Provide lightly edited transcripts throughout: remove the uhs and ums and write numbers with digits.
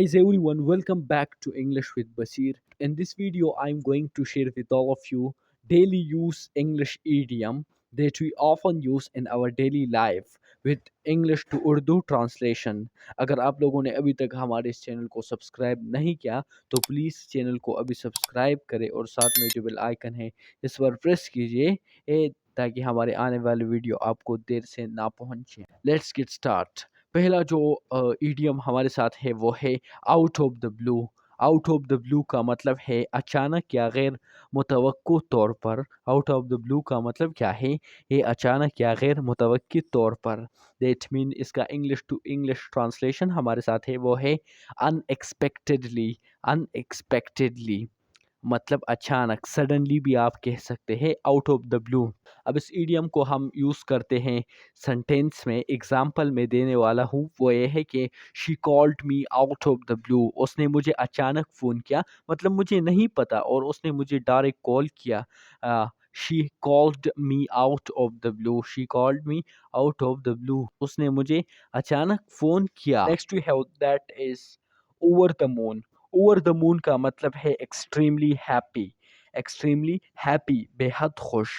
Guys, everyone, welcome back to English with Basir. In this video, I'm going to share with all of you daily use English idiom that we often use in our daily life with English to Urdu translation. अगर आप लोगों ने अभी तक हमारे इस channel को subscribe नहीं किया तो प्लीज़ चैनल को अभी सब्सक्राइब करें और साथ में जो बेल आइकन है इस पर प्रेस कीजिए ताकि हमारे आने वाले वीडियो आपको देर से ना पहुंचे. Let's get start. पहला जो ईडियम हमारे साथ है वो है out of the blue. Out of the blue का मतलब है अचानक या गैर मुतवक्को तौर पर. आउट ऑफ द ब्लू का मतलब क्या है? ये अचानक या गैर मुतवक्की तौर पर. दैट मीन इसका इंग्लिश टू इंग्लिश ट्रांसलेशन हमारे साथ है वो है अनएक्सपेक्टेडली. अनएक्सपेक्टेडली मतलब अचानक, सडनली भी आप कह सकते हैं, आउट ऑफ द ब्लू. अब इस ईडियम को हम यूज़ करते हैं सेंटेंस में. एग्जांपल में देने वाला हूँ वो ये है कि she called me out of the blue. उसने मुझे अचानक फ़ोन किया, मतलब मुझे नहीं पता और उसने मुझे डायरेक्ट कॉल किया. She called me out of the blue. She called me out of the blue. उसने मुझे अचानक फ़ोन किया. Next we have that is over the moon. Over the moon का मतलब है एक्सट्रीमली हैप्पी. एक्सट्रीमली हैप्पी बेहद खुश.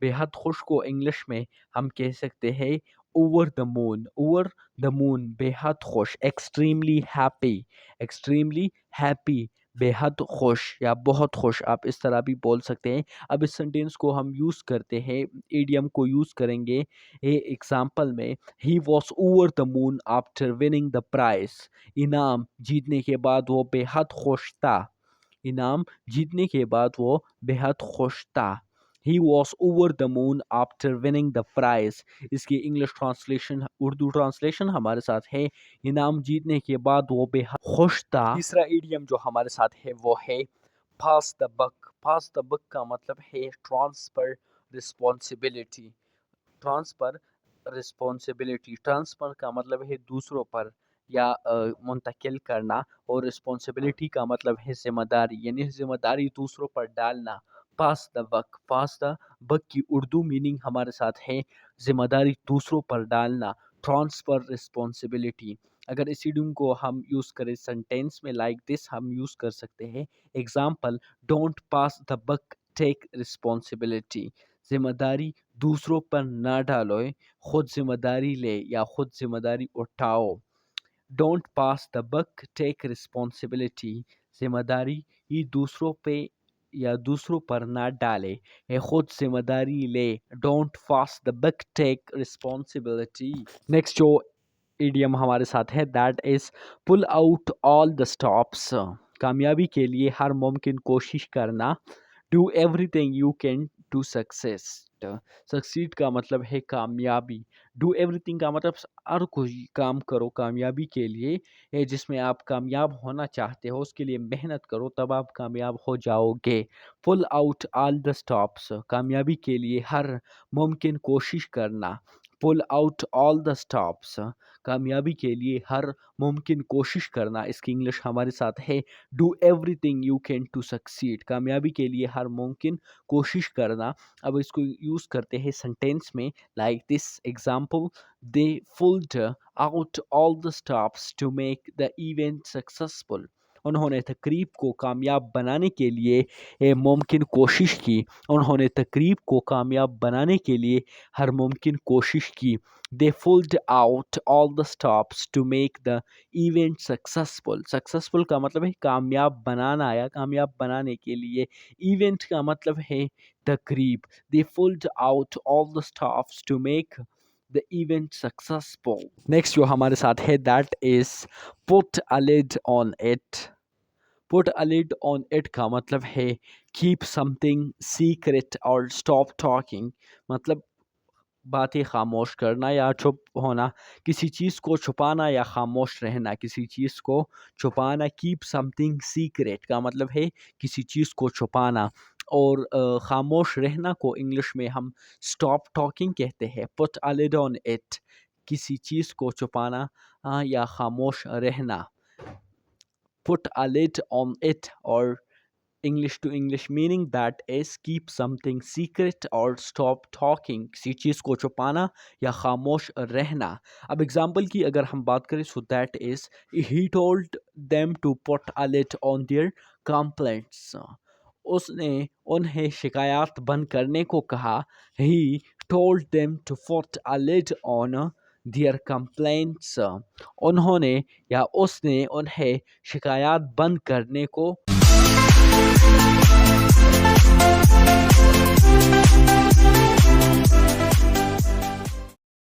बेहद खुश को इंग्लिश में हम कह सकते हैं over the moon. Over the moon बेहद खुश. Extremely happy. एक्सट्रीमली हैप्पी बेहद खुश या बहुत खुश, आप इस तरह भी बोल सकते हैं. अब इस सेंटेंस को हम यूज़ करते हैं, ईडियम को यूज़ करेंगे ए एग्जाम्पल में. He was over the moon after winning the prize. इनाम जीतने के बाद वो बेहद खुश था. इनाम जीतने के बाद वो बेहद खुश था. He was over the moon after winning the prize. इसकी इंग्लिश ट्रांसलेशन, उर्दू ट्रांसलेशन हमारे साथ है इनाम जीतने के बाद वो बेहद खुश था. तीसरा ईडियम जो हमारे साथ है वो है पास द बक. पास द बक का मतलब है transfer responsibility. Transfer responsibility. Transfer का मतलब है दूसरों पर या मुंतकिल करना, और रिस्पॉन्सिबिलिटी का मतलब है जिम्मेदारी, यानी जिम्मेदारी दूसरों पर डालना. पास द बक. पास द बक की उर्दू मीनिंग हमारे साथ है जिम्मेदारी दूसरों पर डालना. Transfer responsibility. अगर इस इडियम को हम यूज़ करें सेंटेंस में लाइक दिस, हम यूज़ कर सकते हैं. Example, don't pass the buck, take responsibility. जिम्मेदारी दूसरों पर ना डालो, खुद जिम्मेदारी ले या खुद जिम्मेदारी उठाओ. Don't pass the buck, take responsibility. जिम्मेदारी ये दूसरों पे या दूसरों पर ना डाले, ये खुद जिम्मेदारी ले. Don't pass the buck, take responsibility. Next जो इडियम हमारे साथ है that is pull out all the stops. कामयाबी के लिए हर मुमकिन कोशिश करना. Do everything you can to success. Succeed का मतलब है कामयाबी. डू एवरीथिंग का मतलब हर कोई काम करो कामयाबी के लिए. जिसमें आप कामयाब होना चाहते हो उसके लिए मेहनत करो, तब आप कामयाब हो जाओगे. Pull out all the stops. कामयाबी के लिए हर मुमकिन कोशिश करना. Pull out all the stops. कामयाबी के लिए हर मुमकिन कोशिश करना. इसकी इंग्लिश हमारे साथ है do everything you can to succeed. कामयाबी के लिए हर मुमकिन कोशिश करना. अब इसको यूज़ करते हैं सेंटेंस में like this. Example, they pulled out all the stops to make the event successful. उन्होंने तकरीब को कामयाब बनाने के लिए मुमकिन कोशिश की. उन्होंने तकरीब को कामयाब बनाने के लिए हर मुमकिन कोशिश की. They pulled out all the stops to make the event successful. Successful का मतलब है कामयाब बनाना या कामयाब बनाने के लिए. Event का मतलब है तकरीब. They pulled out all the stops to make the event successful. Next जो हमारे साथ है that is put a lid on it. Put a lid on it का मतलब है keep something secret or stop talking. मतलब बातें खामोश करना या चुप होना. किसी चीज़ को छुपाना या खामोश रहना. किसी चीज़ को छुपाना. कीप समथिंग सीक्रेट का मतलब है किसी चीज़ को छुपाना, और खामोश रहना को इंग्लिश में हम स्टॉप टॉकिंग कहते हैं. Put a lid on it. किसी चीज़ को छुपाना या खामोश रहना. Put a lid on it और English to English meaning that is keep something secret اور اسٹاپ ٹاکنگ، کسی چیز کو چھپانا یا خاموش رہنا. اب ایگزامپل کی اگر ہم بات کریں، so that is he told them to put a lid on their complaints. اس نے انہیں شکایات بند کرنے کو کہا. He told them to put a lid on their complaints. انہوں نے یا اس نے انہیں شکایات بند کرنے کو